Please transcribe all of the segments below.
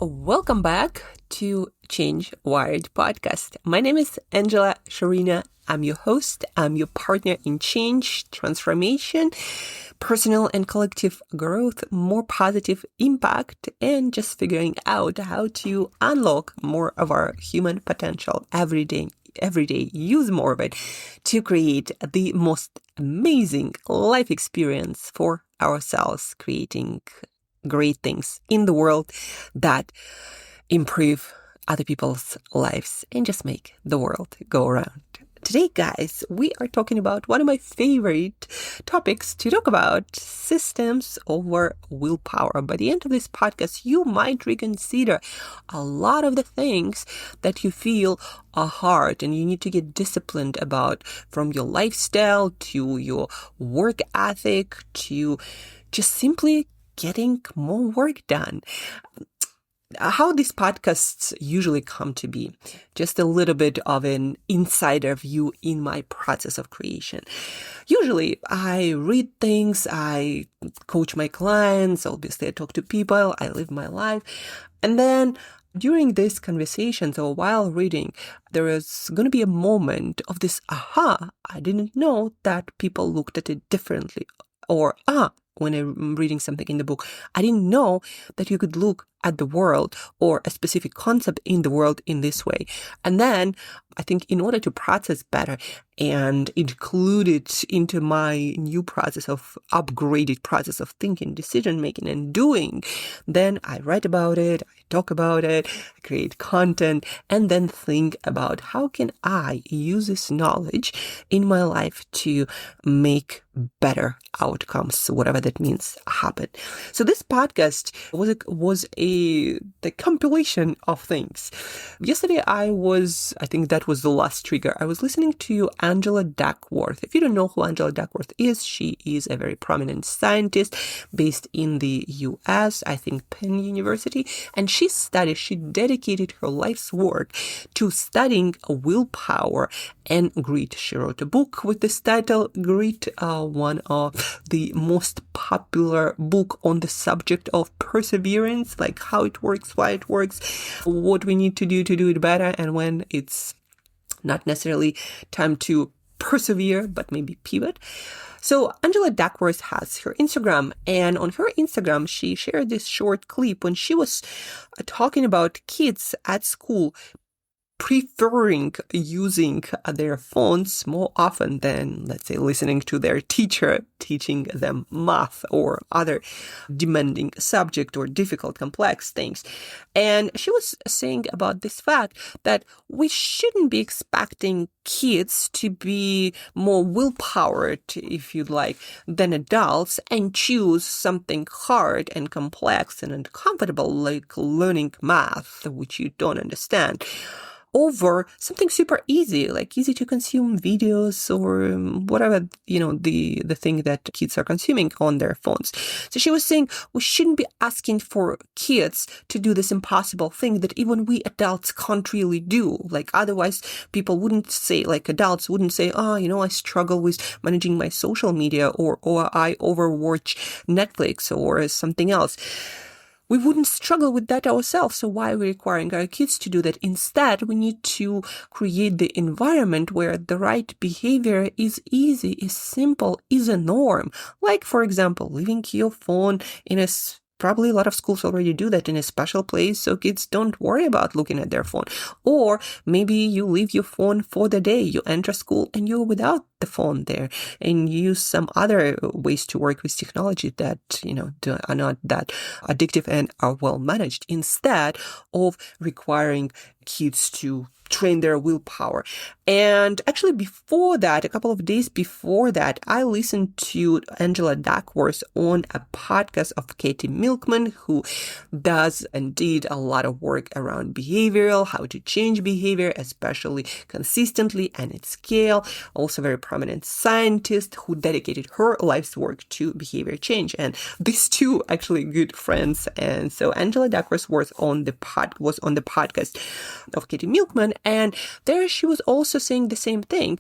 Welcome back to Change Wired podcast. My name is Angela Sharina. I'm your host. I'm your partner in change, transformation, personal and collective growth, more positive impact, and just figuring out how to unlock more of our human potential every day, use more of it to create the most amazing life experience for ourselves, creating great things in the world that improve other people's lives and just make the world go around. Today, guys, we are talking about one of my favorite topics to talk about, systems over willpower. By the end of this podcast, you might reconsider a lot of the things that you feel are hard and you need to get disciplined about, from your lifestyle to your work ethic to just simply getting more work done. How these podcasts usually come to be, just a little bit of an insider view in my process of creation. Usually I read things, I coach my clients, obviously I talk to people, I live my life. And then during these conversations or while reading, there is going to be a moment of this, aha, I didn't know that people looked at it differently. Or, when I'm reading something in the book, I didn't know that you could look at the world or a specific concept in the world in this way. And then I think in order to process better and include it into my new process of upgraded process of thinking, decision making and doing, then I write about it, I talk about it, I create content, and then think about how can I use this knowledge in my life to make better outcomes, whatever that means, happen. So this podcast was the compilation of things. Yesterday I think that was the last trigger. I was listening to Angela Duckworth. If you don't know who Angela Duckworth is, she is a very prominent scientist based in the US, I think Penn University, and she dedicated her life's work to studying willpower and grit. She wrote a book with this title, Grit, one of the most popular book on the subject of perseverance, like how it works, why it works, what we need to do it better, and when it's not necessarily time to persevere, but maybe pivot. So Angela Duckworth has her Instagram, and on her Instagram, she shared this short clip when she was talking about kids at school preferring using their phones more often than, let's say, listening to their teacher teaching them math or other demanding subject or difficult, complex things. And she was saying about this fact that we shouldn't be expecting kids to be more willpowered, if you'd like, than adults and choose something hard and complex and uncomfortable like learning math, which you don't understand, over something super easy, like easy to consume videos or whatever, the thing that kids are consuming on their phones. So she was saying we shouldn't be asking for kids to do this impossible thing that even we adults can't really do. Like otherwise people wouldn't say, like adults wouldn't say, I struggle with managing my social media or I overwatch Netflix or something else. We wouldn't struggle with that ourselves, so why are we requiring our kids to do that? Instead, we need to create the environment where the right behavior is easy, is simple, is a norm. Like, for example, leaving your phone in probably a lot of schools already do that, in a special place so kids don't worry about looking at their phone. Or maybe you leave your phone for the day. You enter school and you're without the phone there and use some other ways to work with technology that, are not that addictive and are well managed, instead of requiring kids to train their willpower. And actually before that, a couple of days before that, I listened to Angela Duckworth on a podcast of Katie Milkman, who does indeed a lot of work around behavioral, how to change behavior, especially consistently and at scale. Also very prominent scientist who dedicated her life's work to behavior change. And these two actually good friends. And so Angela Duckworth was on the podcast of Katie Milkman, and there she was also saying the same thing.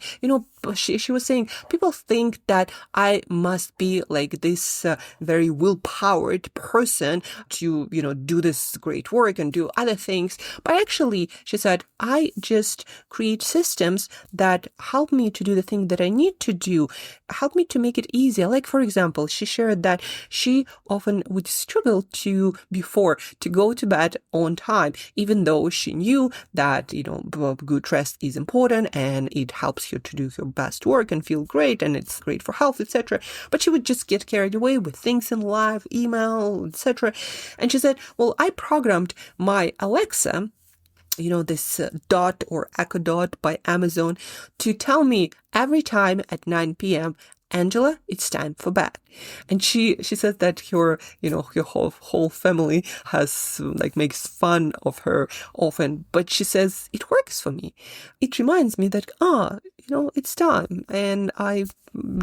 she was saying, people think that I must be like this very willpowered person to, do this great work and do other things. But actually, she said, I just create systems that help me to do the thing that I need to do, help me to make it easier. Like, for example, she shared that she often would struggle before to go to bed on time, even though she knew that, good rest is important and it helps you to do your best work and feel great and it's great for health, etc. But she would just get carried away with things in life, email, etc. And she said, well, I programmed my Alexa, this Dot or Echo Dot by Amazon, to tell me every time at 9 p.m., Angela, it's time for bed. And she said that her whole family makes fun of her often, but she says it works for me. It reminds me that, it's time. And I've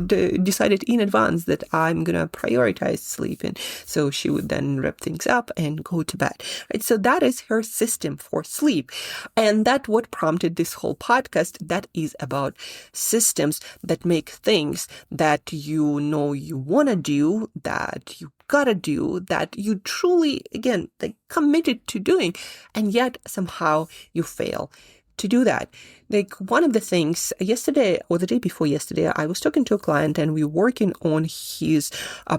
decided in advance that I'm going to prioritize sleeping. So she would then wrap things up and go to bed. Right? So that is her system for sleep. And that's what prompted this whole podcast. That is about systems that make things that you want to do, that you gotta do, that you truly, again, committed to doing, and yet somehow you fail to do that. Like, one of the things yesterday or the day before yesterday, I was talking to a client and we were working on his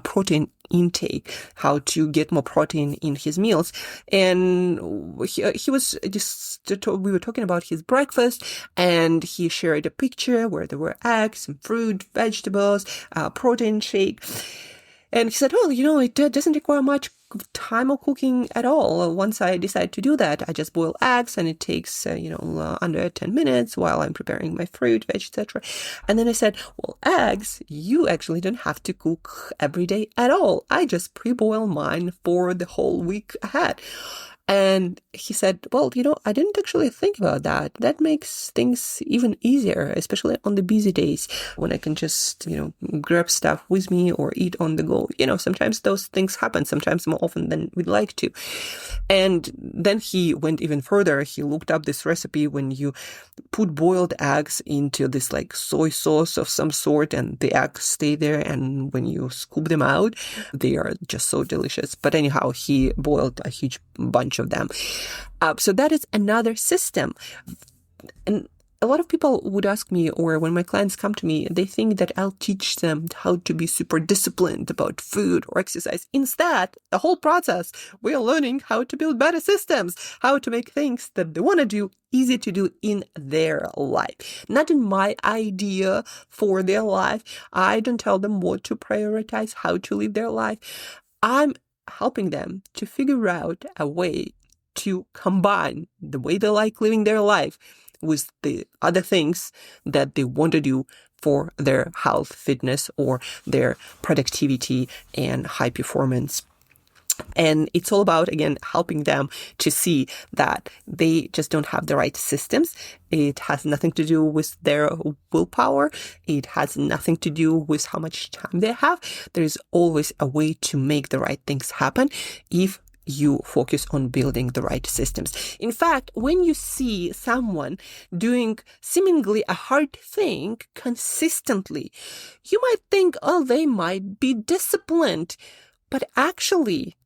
protein intake, how to get more protein in his meals. And he was we were talking about his breakfast, and he shared a picture where there were eggs, some fruit, vegetables, protein shake. And he said, well, it doesn't require much time or cooking at all. Once I decide to do that, I just boil eggs and it takes, under 10 minutes while I'm preparing my fruit, veg, etc. And then I said, well, eggs, you actually don't have to cook every day at all. I just pre-boil mine for the whole week ahead. And he said, well, I didn't actually think about that. That makes things even easier, especially on the busy days when I can just, grab stuff with me or eat on the go. Sometimes those things happen, sometimes more often than we'd like to. And then he went even further. He looked up this recipe when you put boiled eggs into this soy sauce of some sort and the eggs stay there. And when you scoop them out, they are just so delicious. But anyhow, he boiled a huge bunch of them. So that is another system. And a lot of people would ask me, or when my clients come to me, they think that I'll teach them how to be super disciplined about food or exercise. Instead, the whole process, we're learning how to build better systems, how to make things that they want to do easy to do in their life. Not in my idea for their life. I don't tell them what to prioritize, how to live their life. I'm helping them to figure out a way to combine the way they like living their life with the other things that they want to do for their health, fitness, or their productivity and high performance. And it's all about, again, helping them to see that they just don't have the right systems. It has nothing to do with their willpower. It has nothing to do with how much time they have. There is always a way to make the right things happen if you focus on building the right systems. In fact, when you see someone doing seemingly a hard thing consistently, you might think, oh, they might be disciplined. But actually,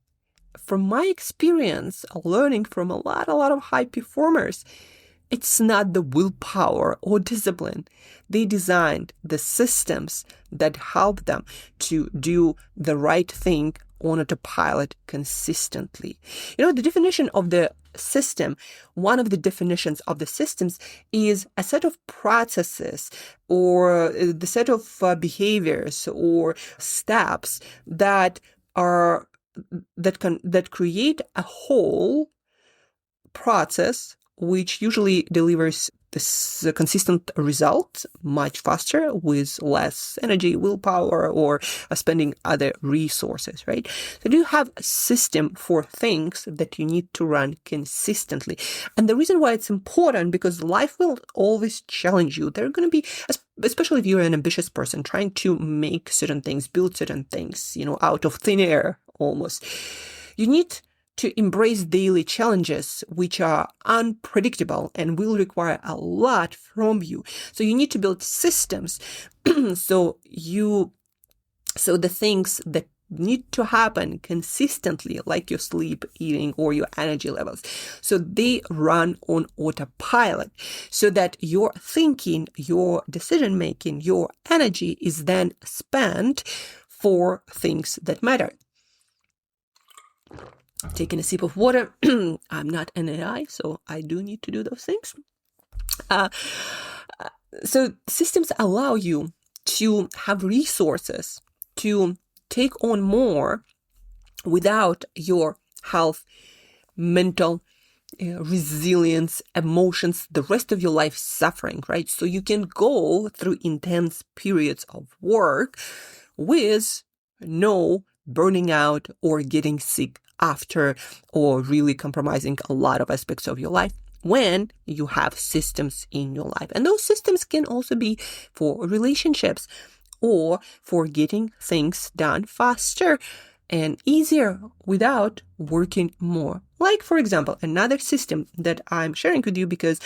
from my experience, learning from a lot of high performers, it's not the willpower or discipline. They designed the systems that help them to do the right thing on autopilot consistently. The definition of the system, one of the definitions of the systems is a set of processes or the set of behaviors or steps that create a whole process which usually delivers this consistent result much faster with less energy, willpower, or spending other resources, right? So you have a system for things that you need to run consistently. And the reason why it's important, because life will always challenge you. There are going to be, especially if you're an ambitious person trying to make certain things, build certain things, out of thin air almost. You need to embrace daily challenges, which are unpredictable and will require a lot from you. So you need to build systems. So the things that need to happen consistently, like your sleep, eating, or your energy levels, so they run on autopilot, so that your thinking, your decision making, your energy is then spent for things that matter. Taking a sip of water. I'm not an AI, so I do need to do those things. So systems allow you to have resources to take on more without your health, mental resilience, emotions, the rest of your life suffering, right? So you can go through intense periods of work with no burning out or getting sick after, or really compromising a lot of aspects of your life when you have systems in your life. And those systems can also be for relationships or for getting things done faster and easier without working more. Like, for example, another system that I'm sharing with you because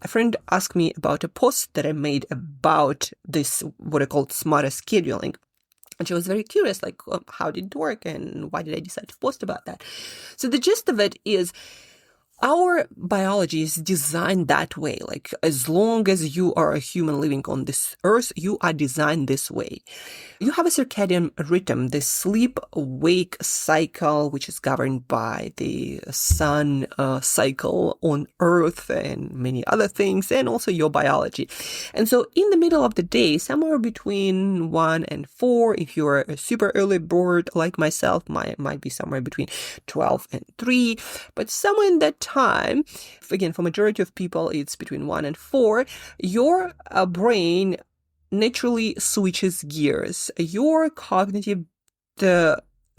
a friend asked me about a post that I made about this, what I call smarter scheduling. And she was very curious, like, how did it work and why did I decide to post about that? So the gist of it is, our biology is designed that way. Like, as long as you are a human living on this earth, you are designed this way. You have a circadian rhythm, the sleep-wake cycle, which is governed by the sun cycle on Earth and many other things, and also your biology. And so in the middle of the day, somewhere between 1 and 4, if you're a super early bird like myself, might be somewhere between 12 and 3, but somewhere in that time, again, for majority of people, it's between 1 and 4, your brain naturally switches gears. Your cognitive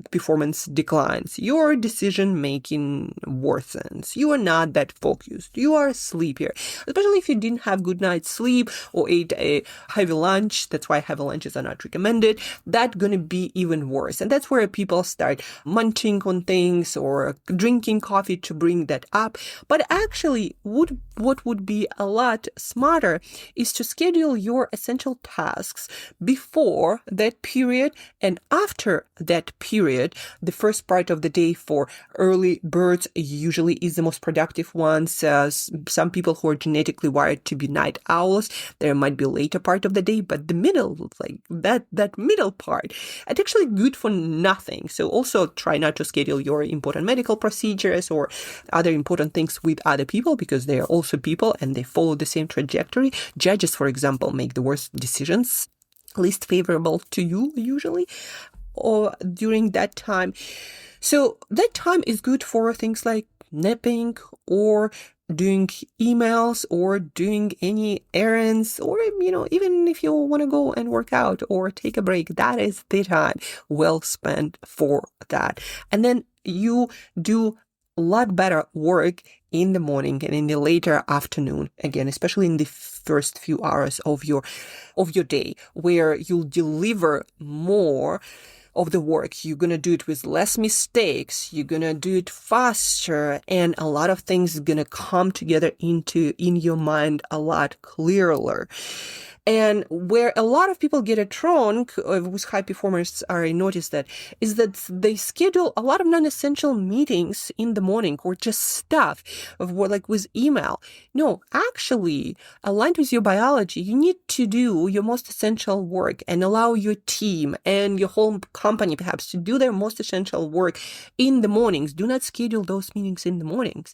performance declines. Your decision making worsens. You are not that focused. You are sleepier, especially if you didn't have good night's sleep or ate a heavy lunch. That's why heavy lunches are not recommended. That's going to be even worse. And that's where people start munching on things or drinking coffee to bring that up. But actually, what would be a lot smarter is to schedule your essential tasks before that period and after that period. The first part of the day for early birds usually is the most productive ones. Some people who are genetically wired to be night owls, there might be a later part of the day, but the middle, like that middle part, it's actually good for nothing. So also try not to schedule your important medical procedures or other important things with other people, because they are also people and they follow the same trajectory. Judges, for example, make the worst decisions, least favorable to you usually, or during that time. So that time is good for things like napping or doing emails or doing any errands, or, even if you want to go and work out or take a break, that is the time well spent for that. And then you do a lot better work in the morning and in the later afternoon, again, especially in the first few hours of your day, where you'll deliver more of the work. You're going to do it with less mistakes. You're going to do it faster, and a lot of things are going to come together in your mind a lot clearer. And where a lot of people get it wrong with high performers, I noticed that, is that they schedule a lot of non-essential meetings in the morning, or just stuff of what, like with email. No, actually, aligned with your biology, you need to do your most essential work and allow your team and your whole company perhaps to do their most essential work in the mornings. Do not schedule those meetings in the mornings.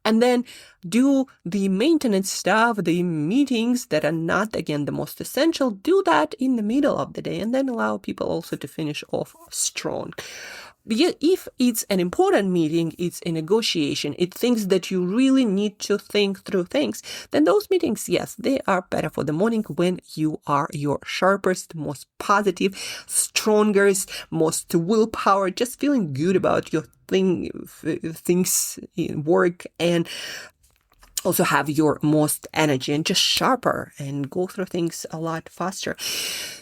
And then do the maintenance stuff, the meetings that are not, again, the most essential, do that in the middle of the day, and then allow people also to finish off strong. If it's an important meeting, it's a negotiation, it's things that you really need to think through things, then those meetings, yes, they are better for the morning when you are your sharpest, most positive, strongest, most willpower, just feeling good about your things in work, and also have your most energy and just sharper and go through things a lot faster.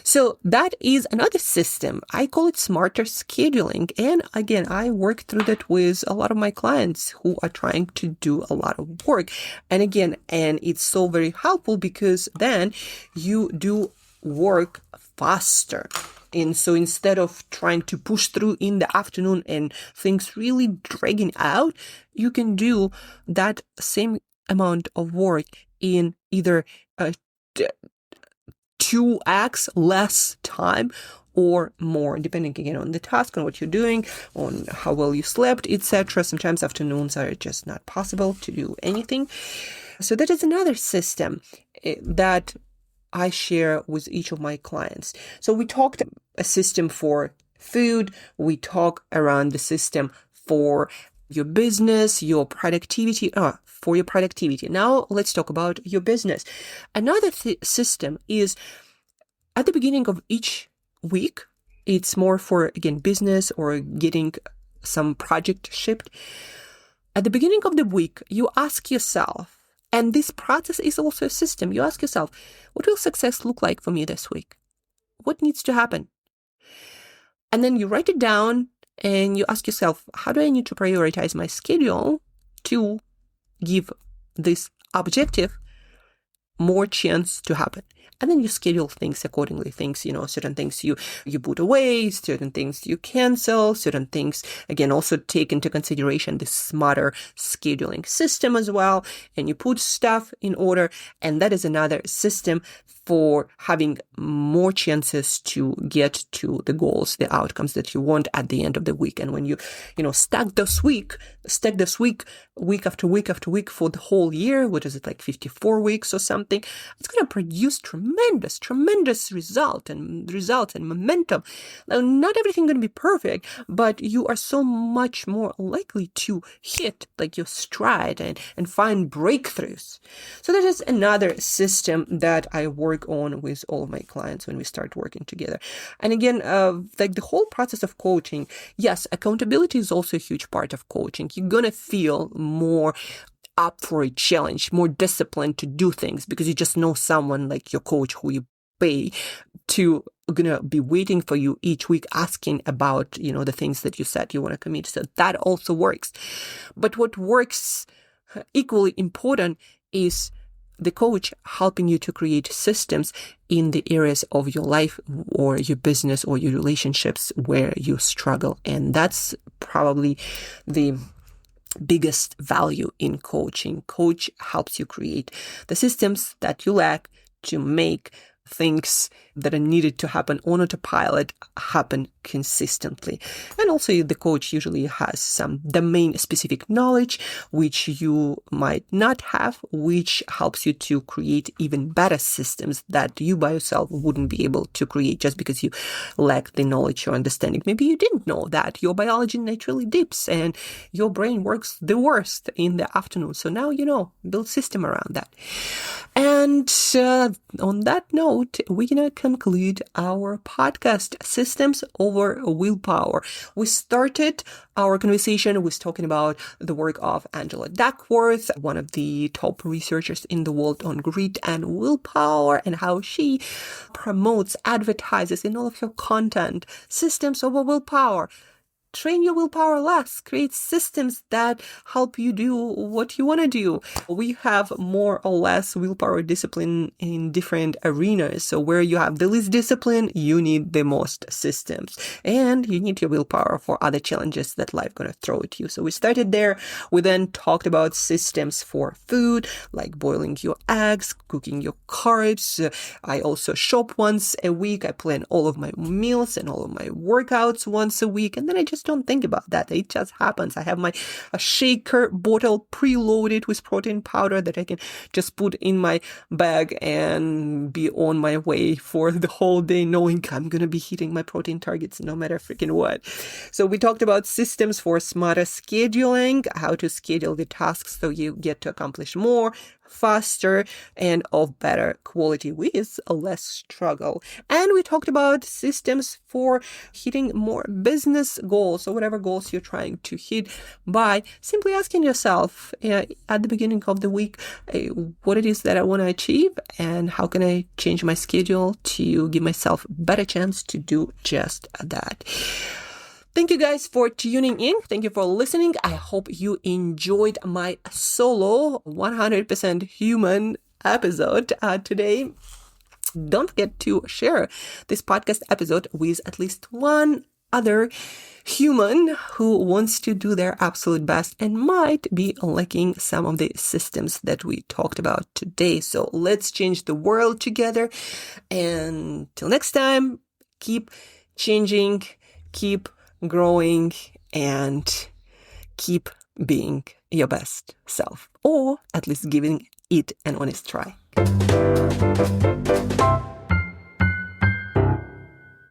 So that is another system. I call it smarter scheduling. And again, I work through that with a lot of my clients who are trying to do a lot of work. And again, and it's so very helpful because then you do work faster. And so instead of trying to push through in the afternoon and things really dragging out, you can do that same amount of work in either 2x less time or more, depending again on the task, on what you're doing, on how well you slept, etc. Sometimes afternoons are just not possible to do anything. So that is another system that I share with each of my clients. So we talked a system for food. We talk around the system for your business, your productivity, for your productivity. Now let's talk about your business. Another system is at the beginning of each week. It's more for, again, business or getting some project shipped. At the beginning of the week, you ask yourself, and this process is also a system. You ask yourself, what will success look like for me this week? What needs to happen? And then you write it down and you ask yourself, how do I need to prioritize my schedule to give this objective more chance to happen? And then you schedule things accordingly. Things, certain things you put away, certain things you cancel, certain things, again, also take into consideration the smarter scheduling system as well. And you put stuff in order. And that is another system for having more chances to get to the goals, the outcomes that you want at the end of the week. And when you, stack this week after week after week for the whole year, what is it, like 54 weeks or something, it's going to produce tremendous results and momentum. Now, not everything going to be perfect, but you are so much more likely to hit like your stride and find breakthroughs. So that is another system that I work on with all of my clients when we start working together. And again, like the whole process of coaching, yes, accountability is also a huge part of coaching. You're going to feel more up for a challenge, more disciplined to do things because you just know someone like your coach who you pay to gonna be waiting for you each week asking about, the things that you said you want to commit. So that also works. But what works equally important is the coach helping you to create systems in the areas of your life or your business or your relationships where you struggle. And that's probably the biggest value in coaching. Coach helps you create the systems that you lack to make things that are needed to happen on autopilot happen consistently. And also the coach usually has some domain specific knowledge, which you might not have, which helps you to create even better systems that you by yourself wouldn't be able to create just because you lack the knowledge or understanding. Maybe you didn't know that your biology naturally dips and your brain works the worst in the afternoon. So now build system around that. And on that note, we're going to conclude our podcast, Systems Over Willpower. We started our conversation with talking about the work of Angela Duckworth, one of the top researchers in the world on grit and willpower, and how she promotes, advertises in all of her content, systems over willpower. Train your willpower less. Create systems that help you do what you want to do. We have more or less willpower discipline in different arenas. So where you have the least discipline, you need the most systems. And you need your willpower for other challenges that life going to throw at you. So we started there. We then talked about systems for food, like boiling your eggs, cooking your carbs. I also shop once a week. I plan all of my meals and all of my workouts once a week. And then I just don't think about that. It just happens. I have a shaker bottle preloaded with protein powder that I can just put in my bag and be on my way for the whole day, knowing I'm going to be hitting my protein targets no matter freaking what. So we talked about systems for smarter scheduling, how to schedule the tasks so you get to accomplish more faster and of better quality with less struggle. And we talked about systems for hitting more business goals, or whatever goals you're trying to hit, by simply asking yourself at the beginning of the week what it is that I want to achieve and how can I change my schedule to give myself a better chance to do just that. Thank you guys for tuning in. Thank you for listening. I hope you enjoyed my solo 100% human episode today. Don't forget to share this podcast episode with at least one other human who wants to do their absolute best and might be lacking some of the systems that we talked about today. So let's change the world together. And till next time, keep changing, keep growing, and keep being your best self, or at least giving it an honest try.